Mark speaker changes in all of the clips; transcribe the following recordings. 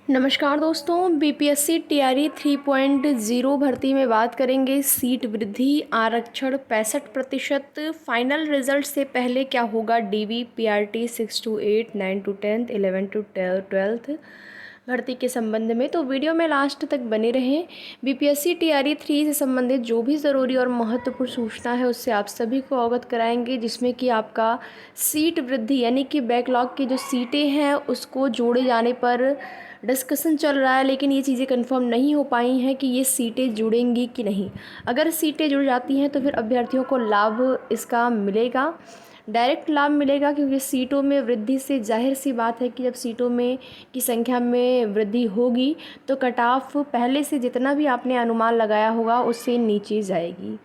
Speaker 1: नमस्कार दोस्तों, BPSC TRE 3.0 भर्ती में बात करेंगे। सीट वृद्धि, आरक्षण 65%, फाइनल रिजल्ट से पहले क्या होगा। DV, PRT 6 to 8, 9 to 10, 11 to 12th भर्ती के संबंध में तो वीडियो में लास्ट तक बने रहें। बीपीएससी टीआरई 3 से संबंधित जो भी ज़रूरी और महत्वपूर्ण सूचना है उससे आप सभी को अवगत कराएंगे, जिसमें कि आपका सीट वृद्धि यानी कि बैकलॉग की जो सीटें हैं उसको जोड़े जाने पर डिस्कशन चल रहा है, लेकिन ये चीज़ें कंफर्म नहीं हो पाई हैं कि ये सीटें जुड़ेंगी कि नहीं। अगर सीटें जुड़ जाती हैं तो फिर अभ्यर्थियों को लाभ इसका मिलेगा, डायरेक्ट लाभ मिलेगा, क्योंकि सीटों में वृद्धि से जाहिर सी बात है कि जब सीटों में की संख्या में वृद्धि होगी तो कट ऑफ पहले से जितना भी आपने अनुमान लगाया होगा उससे नीचे जाएगी।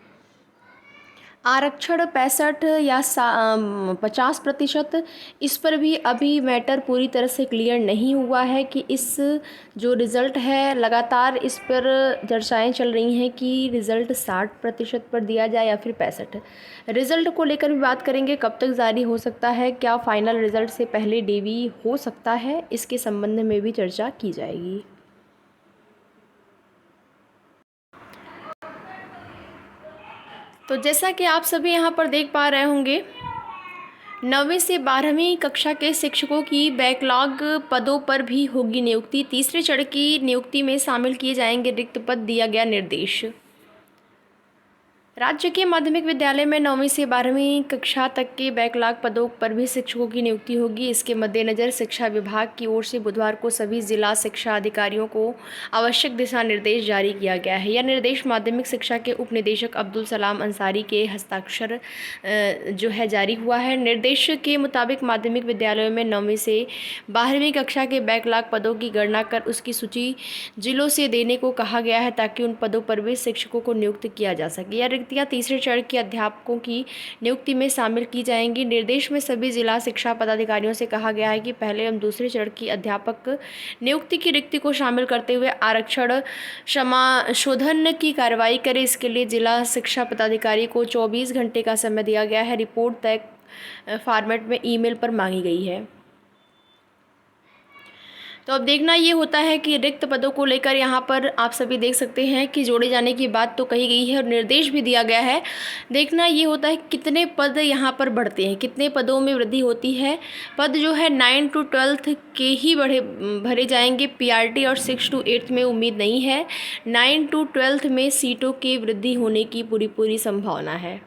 Speaker 1: आरक्षण 65 या 50%, इस पर भी अभी मैटर पूरी तरह से क्लियर नहीं हुआ है कि इस जो रिज़ल्ट है, लगातार इस पर चर्चाएं चल रही हैं कि रिज़ल्ट 60% पर दिया जाए या फिर 65। रिज़ल्ट को लेकर भी बात करेंगे, कब तक जारी हो सकता है, क्या फाइनल रिज़ल्ट से पहले डीवी हो सकता है, इसके संबंध में भी चर्चा की जाएगी। तो जैसा कि आप सभी यहाँ पर देख पा रहे होंगे, 9वीं से 12वीं कक्षा के शिक्षकों की बैकलॉग पदों पर भी होगी नियुक्ति। तीसरे चरण की नियुक्ति में शामिल किए जाएंगे रिक्त पद, दिया गया निर्देश। राज्य के माध्यमिक विद्यालय में 9वीं से 12वीं कक्षा तक के बैकलॉग पदों पर भी शिक्षकों की नियुक्ति होगी। इसके मद्देनज़र शिक्षा विभाग की ओर से बुधवार को सभी जिला शिक्षा अधिकारियों को आवश्यक दिशा निर्देश जारी किया गया है। यह निर्देश माध्यमिक शिक्षा के उप निदेशक अब्दुल सलाम अंसारी के हस्ताक्षर जो है जारी हुआ है। निर्देश के मुताबिक माध्यमिक विद्यालयों में 9वीं से 12वीं कक्षा के बैकलॉग पदों की गणना कर उसकी सूची जिलों से देने को कहा गया है, ताकि उन पदों पर भी शिक्षकों को नियुक्त किया जा सके। यह रिक्तियां तीसरे चरण के अध्यापकों की नियुक्ति में शामिल की जाएंगी। निर्देश में सभी जिला शिक्षा पदाधिकारियों से कहा गया है कि पहले एवं दूसरे चरण की अध्यापक नियुक्ति की रिक्ति को शामिल करते हुए आरक्षण समाशोधन की कार्रवाई करें। इसके लिए जिला शिक्षा पदाधिकारी को 24 घंटे का समय दिया गया है। रिपोर्ट तय फॉर्मेट में ईमेल पर मांगी गई है। तो अब देखना ये होता है कि रिक्त पदों को लेकर यहाँ पर आप सभी देख सकते हैं कि जोड़े जाने की बात तो कही गई है और निर्देश भी दिया गया है। देखना ये होता है कितने पद यहाँ पर बढ़ते हैं, कितने पदों में वृद्धि होती है। पद जो है 9 to 12 के ही भरे जाएंगे। पीआरटी और 6 to 8 में उम्मीद नहीं है। 9 to 12 में सीटों की वृद्धि होने की पूरी संभावना है।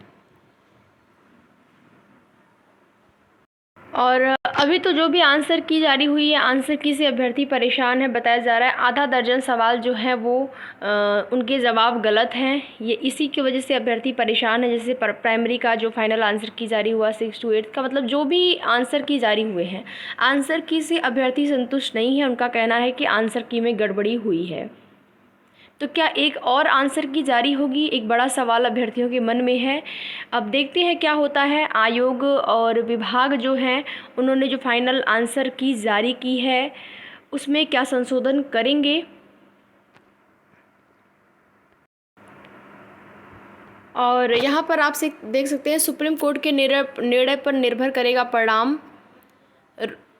Speaker 1: और अभी तो जो भी आंसर की जारी हुई है, आंसर की से अभ्यर्थी परेशान है बताया जा रहा है। आधा दर्जन सवाल जो है वो उनके जवाब गलत हैं। ये इसी की वजह से अभ्यर्थी परेशान है। जैसे प्राइमरी का जो फाइनल आंसर की जारी हुआ 6 to 8 का, मतलब जो भी आंसर की जारी हुए हैं, आंसर की से अभ्यर्थी संतुष्ट नहीं है। उनका कहना है कि आंसर की में गड़बड़ी हुई है। तो क्या एक और आंसर की जारी होगी, एक बड़ा सवाल अभ्यर्थियों के मन में है। अब देखते हैं क्या होता है। आयोग और विभाग जो हैं उन्होंने जो फाइनल आंसर की जारी की है उसमें क्या संशोधन करेंगे। और यहाँ पर आप से देख सकते हैं, सुप्रीम कोर्ट के निर्णय पर निर्भर करेगा परिणाम।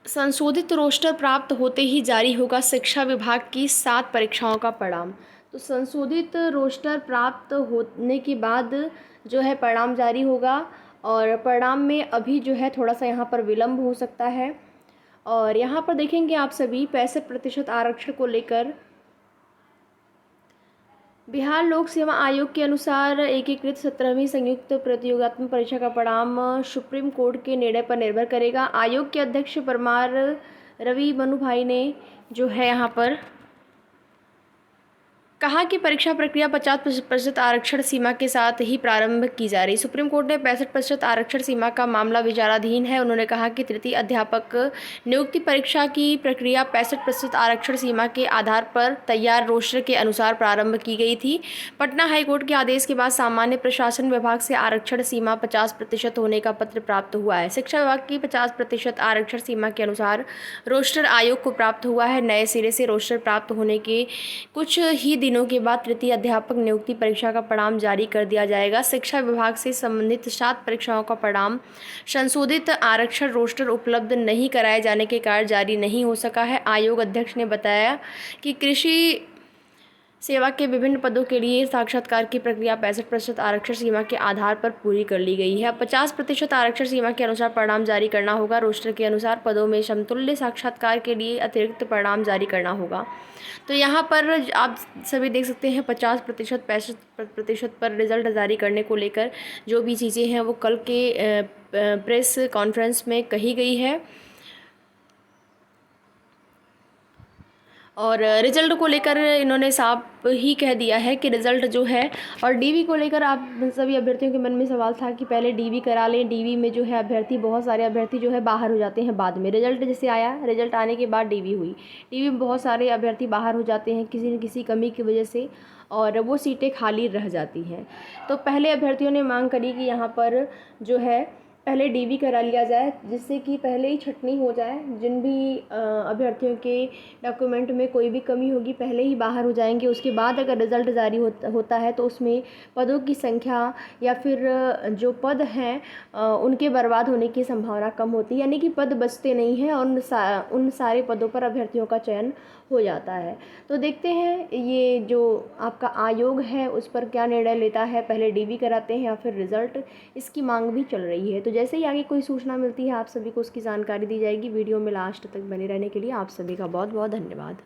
Speaker 1: संशोधित रोस्टर प्राप्त होते ही जारी होगा शिक्षा विभाग की 7 परीक्षाओं का परिणाम। तो संशोधित रोस्टर प्राप्त होने के बाद जो है परिणाम जारी होगा, और परिणाम में अभी जो है थोड़ा सा यहाँ पर विलम्ब हो सकता है। और यहाँ पर देखेंगे आप सभी 65% आरक्षण को लेकर बिहार लोक सेवा आयोग के अनुसार एकीकृत 17वीं संयुक्त प्रतियोगात्मक परीक्षा का परिणाम सुप्रीम कोर्ट के निर्णय पर निर्भर करेगा। आयोग के अध्यक्ष परमार रवि मनु भाई ने जो है यहाँ पर कहा कि परीक्षा प्रक्रिया 50% आरक्षण सीमा के साथ ही प्रारंभ की जा रही। सुप्रीम कोर्ट ने 65% आरक्षण सीमा का मामला विचाराधीन है। उन्होंने कहा कि तृतीय अध्यापक नियुक्ति परीक्षा की प्रक्रिया 65% आरक्षण सीमा के आधार पर तैयार रोस्टर के अनुसार प्रारंभ की गई थी। पटना हाईकोर्ट के आदेश के बाद सामान्य प्रशासन विभाग से आरक्षण सीमा 50% होने का पत्र प्राप्त हुआ है। शिक्षा विभाग की 50% आरक्षण सीमा के अनुसार रोस्टर आयोग को प्राप्त हुआ है। नए सिरे से रोस्टर प्राप्त होने के कुछ ही दिनों दिनों के बाद तृतीय अध्यापक नियुक्ति परीक्षा का परिणाम जारी कर दिया जाएगा। शिक्षा विभाग से संबंधित 7 परीक्षाओं का परिणाम संशोधित आरक्षण रोस्टर उपलब्ध नहीं कराए जाने के कारण जारी नहीं हो सका है। आयोग अध्यक्ष ने बताया कि कृषि सेवा के विभिन्न पदों के लिए साक्षात्कार की प्रक्रिया 65% आरक्षण सीमा के आधार पर पूरी कर ली गई है। 50% आरक्षण सीमा के अनुसार परिणाम जारी करना होगा। रोस्टर के अनुसार पदों में समतुल्य साक्षात्कार के लिए अतिरिक्त परिणाम जारी करना होगा। तो यहाँ पर आप सभी देख सकते हैं 50% 65% पर रिजल्ट जारी करने को लेकर जो भी चीज़ें हैं वो कल के प्रेस कॉन्फ्रेंस में कही गई है। और रिज़ल्ट को लेकर इन्होंने साफ ही कह दिया है कि रिज़ल्ट जो है, और डीवी को लेकर आप सभी अभ्यर्थियों के मन में सवाल था कि पहले डीवी करा लें। डीवी में जो है अभ्यर्थी, बहुत सारे अभ्यर्थी जो है बाहर हो जाते हैं बाद में। रिज़ल्ट जैसे आया, रिज़ल्ट आने के बाद डीवी हुई। डीवी में बहुत सारे अभ्यर्थी बाहर हो जाते हैं किसी न किसी कमी की वजह से, और वो सीटें खाली रह जाती हैं। तो पहले अभ्यर्थियों ने मांग करी कि यहाँ पर जो है पहले डीवी करा लिया जाए, जिससे कि पहले ही छटनी हो जाए। जिन भी अभ्यर्थियों के डॉक्यूमेंट में कोई भी कमी होगी पहले ही बाहर हो जाएंगे। उसके बाद अगर रिज़ल्ट जारी होता है तो उसमें पदों की संख्या या फिर जो पद हैं उनके बर्बाद होने की संभावना कम होती है, यानी कि पद बचते नहीं हैं और उन सारे पदों पर अभ्यर्थियों का चयन हो जाता है। तो देखते हैं ये जो आपका आयोग है उस पर क्या निर्णय लेता है, पहले डीवी कराते हैं या फिर रिज़ल्ट, इसकी मांग भी चल रही है। तो जैसे ही आगे कोई सूचना मिलती है आप सभी को उसकी जानकारी दी जाएगी। वीडियो में लास्ट तक बने रहने के लिए आप सभी का बहुत बहुत धन्यवाद।